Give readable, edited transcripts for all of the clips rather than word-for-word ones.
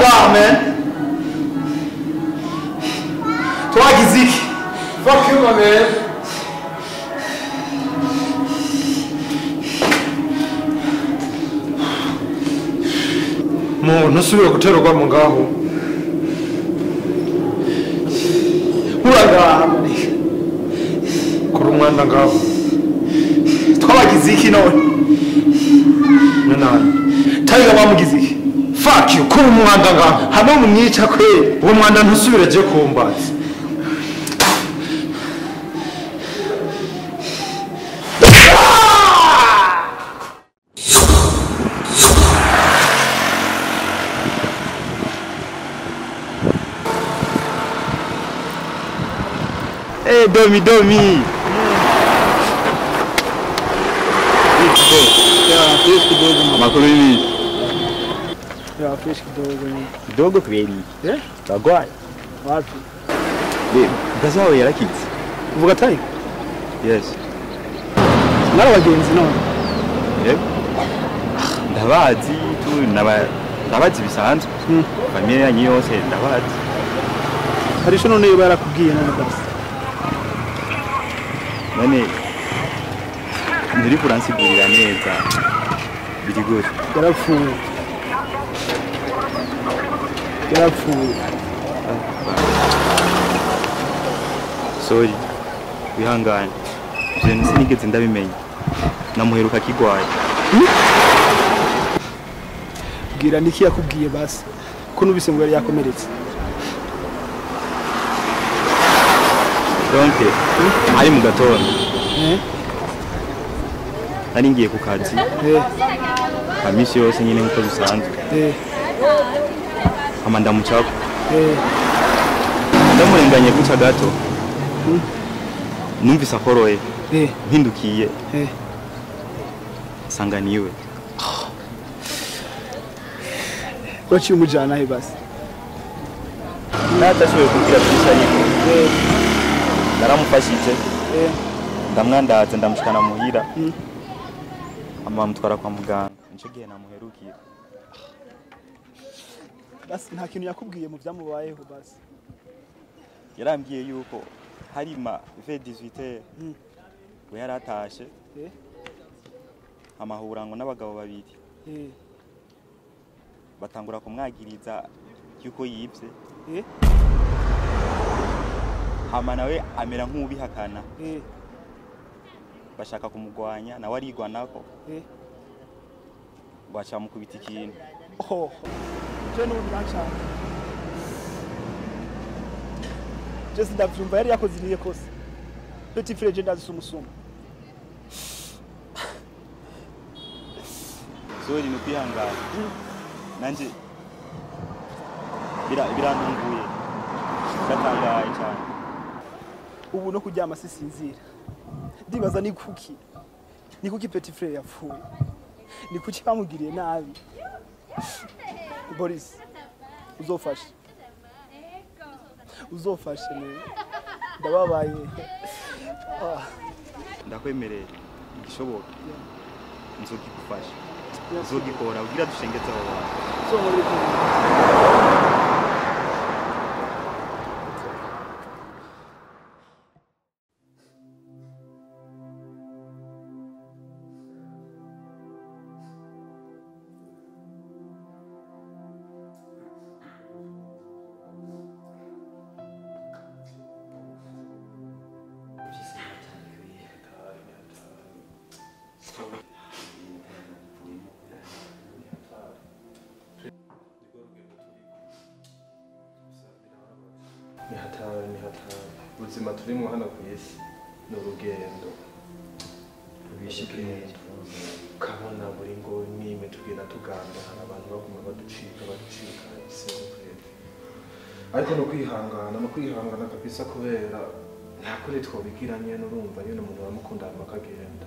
ngaha man twagize iki fuck you my man mo nusubira guterwa mu ngaho uraga kuri umwanda ngaho twabagize iki none none tayiga bamugize iki fuck you kuri umwanda ngaho hamwe mu mwica kweli uwo mwanda ntusubire je kumbaza Hey, Domi. ya fish kidogo Makulu hivi. ya fish kidogo Kidogo kweli. Tagwai. wapi Gazawe yarakitse. uvuga tayi Yes. nara bagenzi none Ndabazi ndabazi bisanzwe. Familia yanyu yose ndabazi. hari sho none barakubwiye none basi None ndiri kuransigurira neza. Biri gute? yarapfuye Sorry. Wihangane. Je sinigeze ndabimenya. Namuheruka kigwaye. bwira niki yakubwiye basi ko nubise ngo yari yakomeretse Donc, ari mu gatondo. Nari ngiye ku kazi. Kamisi yose nyine nkuko bisanzwe. Amanda muchako. Ndamurenganye guca gato. Numvise akoroye. Mpindukiye. Sanganiwe. waciye umujana he basi Natashoboye kugira byinshi ariko. Naramufashije. Ndamwandaza ndamushikana muhira. Amamutwara kwa muganga. Nico gihe namuherukira. basi nta kintu yakubwiye mu byamubayeho basi Yarambwiye yuko harima V18 we yaratashe amahurango n'abagabo babiri batangura kumwagiriza yuko yibye hama nawe amera nk'ubihakana bashaka kumugwanya nawe arigwanako bacha mukubita ikintu je n'ubu nacanga Just ndavyumva yari yakoze iriye kose petit frère je ndazi sumusuma Sorry no kwihangana nanje birantunguye gatangaye cyane ubu no kuryama sisinzira ndibaza ni kuki petit frère yapfuye ni kuki bamugiriye nabi Boris uzofashe ne ndababaye ndakwemereye igishoboka nzogikufasha nzogikora ugira dushengetse aho ni hatari ubuzima turimo hano ku isi ni urugendo rwishikira ukabona buri ngo nime tugenda tuganda hari abantu baguma baducika isemukwezi ariko no kwihangana kabisa kubera nta kuri twobigiranye n'urumva nyine umuntu wamukundana bakagenda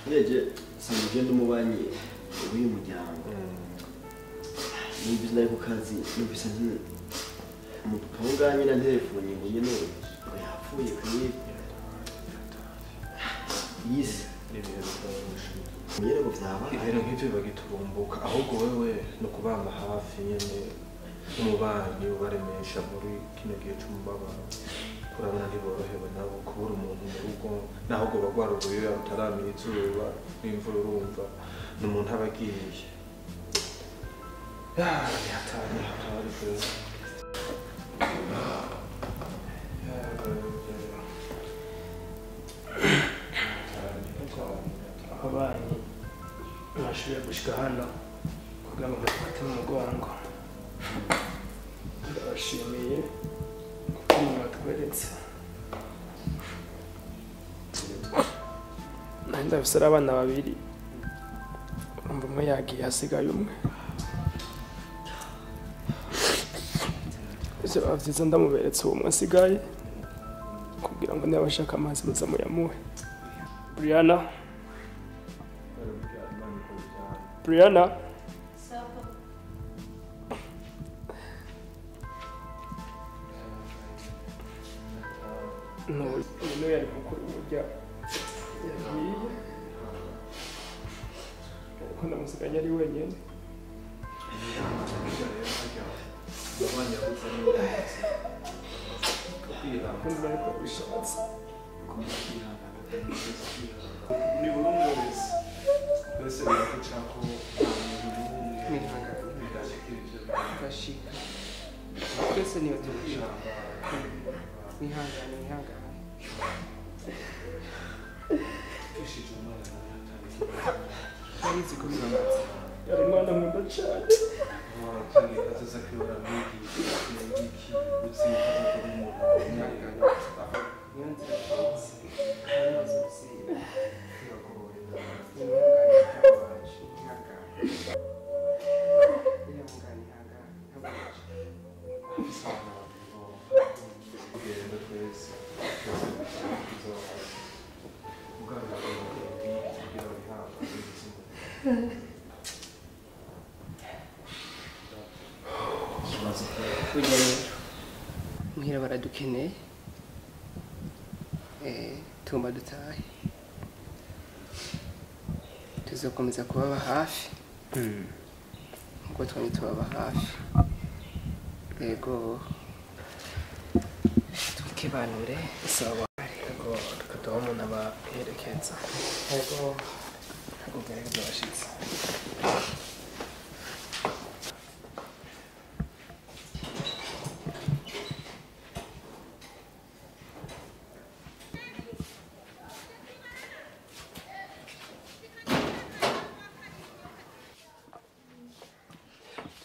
Neje sinigenda umubanyi w'uyu muryango n'ibyo ku kazi n'ubisa nti umupanga nyine telefone ngo nyine ngo yapfuye kuri yisi nyine ngo byaba ibintu nk'ibyo bagiturumbuka ahubwo wewe no kubamba hafi nyene umubanyi ubaremesha muri kino gihe cy'umubabaro urabona ntiborohewe nabo kubura umuntu mu rugo naho ngo bagwara uburira rutaramira izuba n'imvura urumva ni umuntu aba agiye hatari kwezi ababanyi bashoboye gushika hano kugira ngo bafate mu mugongo ndabashimiye kuko mwatweretse nari ndabise ari abana babiri urumva umwe yagiye hasigaye umwe ivyo biba vyiza ndamuberetse uwo umwe asigaye kugira ngo niba bashaka amazi muza muyamuhe Brianna no, uyu yari mukuru burya yagiye ariko ndamusiganya ari wenyine kandi ariko bishatse ni buri umwe wese biraguca ko bashika twese niyo tubishaka mwihangane twishije umwana narizi ko biramatse yari umwana nkunda cyane kandi azaza kwibura mwigisha iki uzifuza kuri umuntu mwihangane niyo nzira twese hano zose muhira baradukeneye tugomba dutahe tuzakomeza kubaba hafi nkuko twari tubaba hafi yego tukibanure sawa yego tukatoa umuntu abaherekeza yego kugerageza abashitsi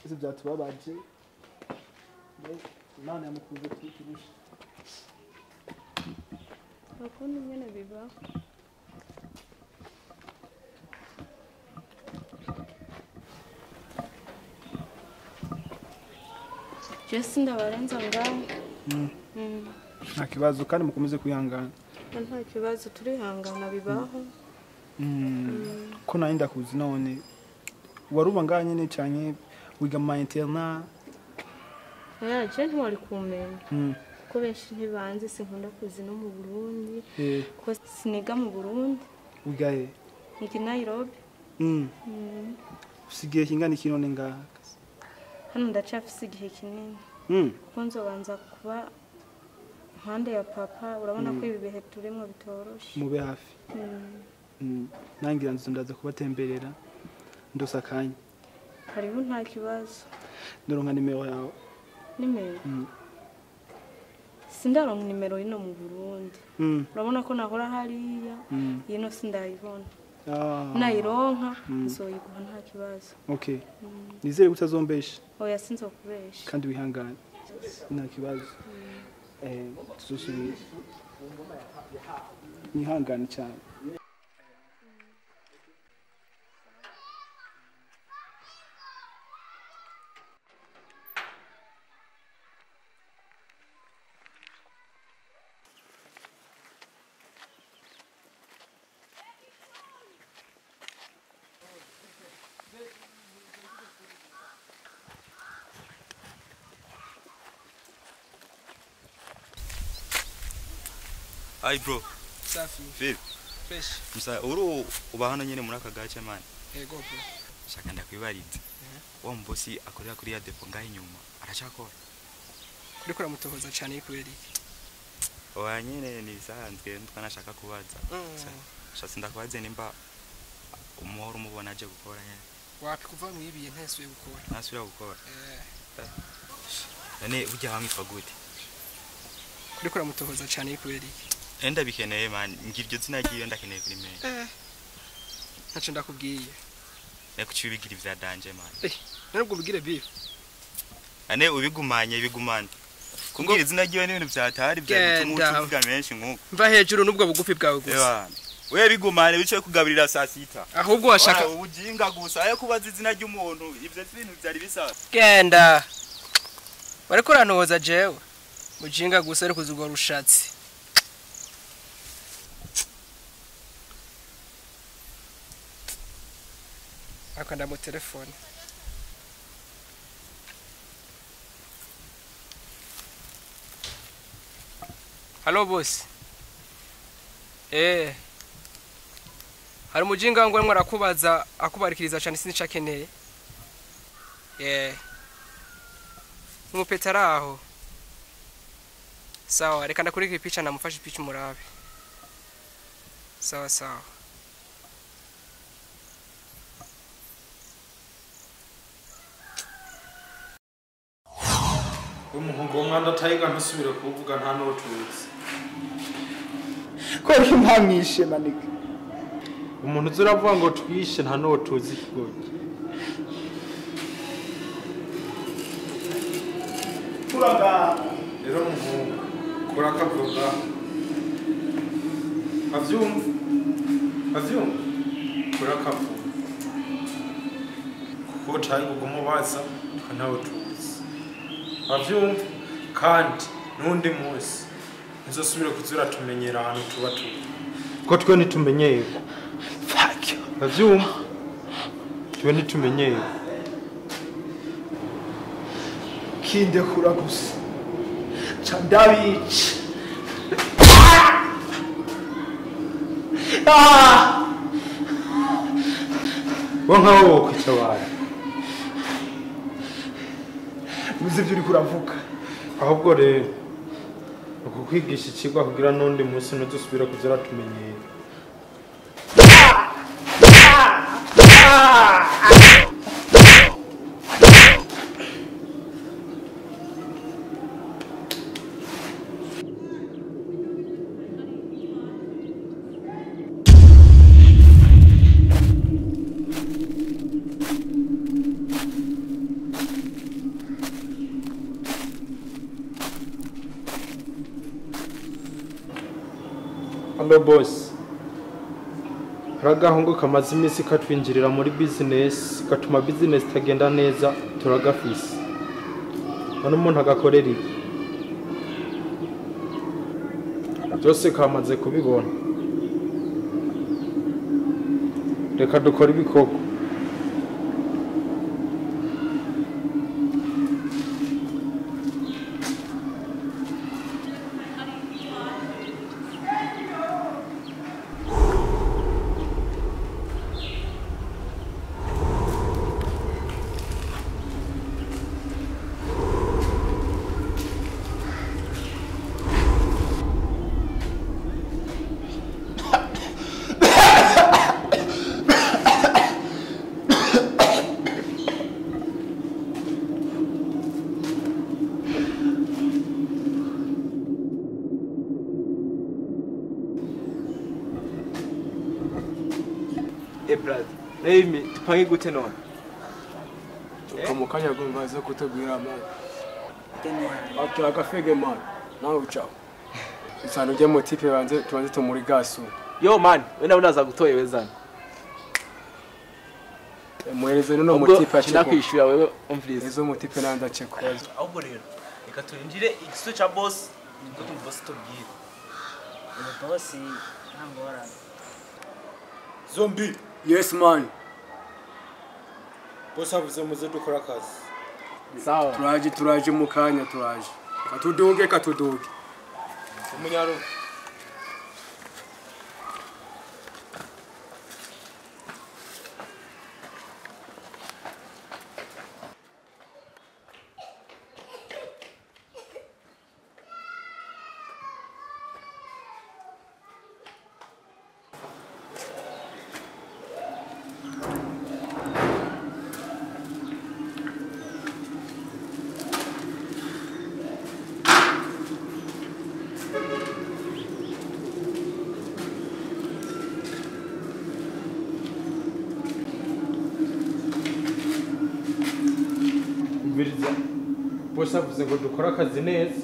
ese byatubabaje Imana yamukunze turusha bakunda nyene biba Jesse ndabarenza ngaho nta kibazo kandi mukomeze kwihangana nta kibazo turihangana bibaho ko nari ndakuzi none waruba ngaho nyene cyane wiga mu internat je ntwari kumenya kuko benshi ntibanzi sinkunda kuzi no mu Burundi ko siniga mu Burundi wiga he niki Nairobi usigiye kingana iki none ngaha hano ndacafise igihe kinini kuko nzobanza kuba impande ya papa urabona ko ibi bihe turimo bitoroshe mube hafi nangira ndaza kubatemberera ndosakanye hariho nta kibazo ndoronka nimero yawe nimero sindaronka nimero ino mu Burundi urabona ko nahora hariya yino sindayibona nayironka nzoyiguha nta kibazo okay nizere utazombesha oya sinzokubesha kandi wihangane nta kibazo tuzosubira nihangane cyane Hi bro. Safi. Vipi? fresh. Musa uru uba hano nyene muri aka gace man. Yego bro. Shaka ndakwibariza. Wa mbosi akorera kuri ya depo ngaho inyuma. Aracakora. Kuri kora mutohoza cyane kubera iki? Oya nyene ni bisanzwe twanashaka kubaza. Shatse ndakubaze nimba umuhoro umubona aje gukora nyene. Wapi kuva mwibiye ntasuye gukora. Nasubira gukora. None ujya wamwitwa gute? Kuri kora mutohoza cyane kubera iki? Enda bikeneye man ngiryo zina giye ndakeneye kuri me. Ntaco ndakubwiye. Ekuci bigira ivya danje man. Ntabwo bigire bifu. Ane ubigumanye bigumana. Kumbwira izina giye n'ibintu vyatari bya bitumuvuga menshi nkuko. Mva hejuru nubwo bugufi bwawe gusa. We bigumane bice kugaburira saa sita. Ahubwo washaka ubujinga gusa ayo kubaza izina ry'umuntu ivyo bintu byari bisasa. Genda. Bariko rantoza jewe. Mujinga gusa ari kuzugwa rushatsi. Akanda mu telefone. Hello boss. Hari mujinga ngo arimo arakubaza akubarikiriza cyane sinicakeneye. Umupetara aho. Sawa, reka ndakurika ipicha namufashe ipicha murabe. Sawa sawa. Umuhungu w'umwanda tayiga ntusubire kuvuga nta n'utuzi. Ko ari mpamwishe manike. Umuntu uzuravuga ngo twishe nta n'utuzi kigoye. Kuraga. Rero umuhungu kurakavuga. Avyumva. Kurakavuga. Kuko tayiga umubaza nta n'utuzi. Avyumva kandi nundi munsi nzosubira kuzura tumenyera ahantu tuba turi ko twe nitumenyeye fuck avyumva twe nitumenyeye Kinde kura gusa Chandabici nkawo kwica bari Muzivyo uri kuravuga ahubwo rero ukukwigisha ikigwa kugira nundi munsi ntuzusubira kuzura tumenyeye Hello boss. Haragahungu kamaze imisi katwinjirira muri business gatuma business tagenda neza turagafise. None umuntu agakorera iki? Byose kamaze kubibona. Reka dukora ibikoko. Brad, Amy, tupange gute none? Ukamukanya gomba zo kutubwira man. Ati akafege man. Nawe ucaho. Isano je motipe banze tubanze tumuri gasu. Yo man, wenda unaza gutoye wezana. Muhereze no motipe acheko. Ndakwishura wewe umvirize. Ezo motipe nanda cheko. Ahubwo rero reka turinjire igiso cha boss, niko boss tubwira. Boss ntangora. Zombie. Yes man. Boss avuze muze dukora akazi. Sawa. Turaje mukanya turaje. Katuduge. Umunyaro. umviriza bose avuze ngo dukora akazi neza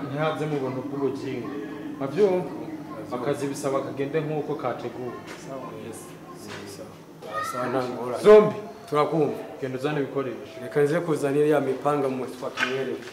ntihaze mu buntu bw'ubugingo avyumva akazi bisaba kagende nk'uko kateguwe zombi turakumva genda uzane ibikoresho reka nze kuzanira ya mipanga mu twatumwereke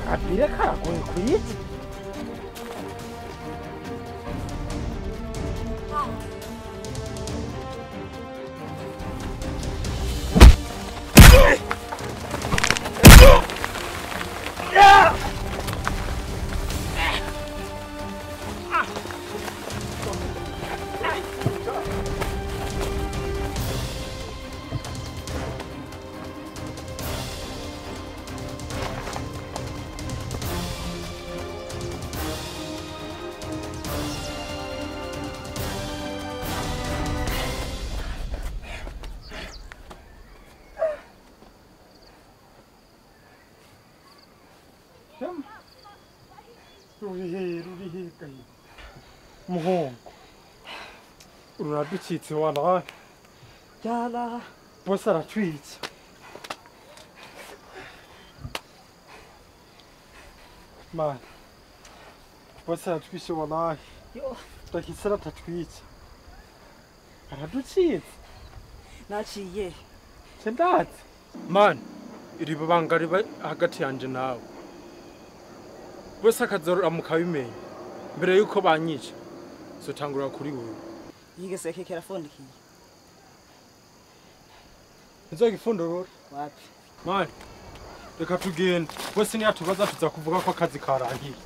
Kapire karagoye kuyica. Rurihe gayi muhongo uraducitse walahi yala bose aratwica man bose aratwica walahi ndakisara atatwica araducitse naciye sendatse man iri banga riba hagati yanje nawe bose akazorora mukabimenya mbere yuko banyica zotangura kuri wewe yigeseke kerafondikiye nzogifundurura wapi man reka tugende bose niyatubaza tuza kuvuga ko akazi karangiye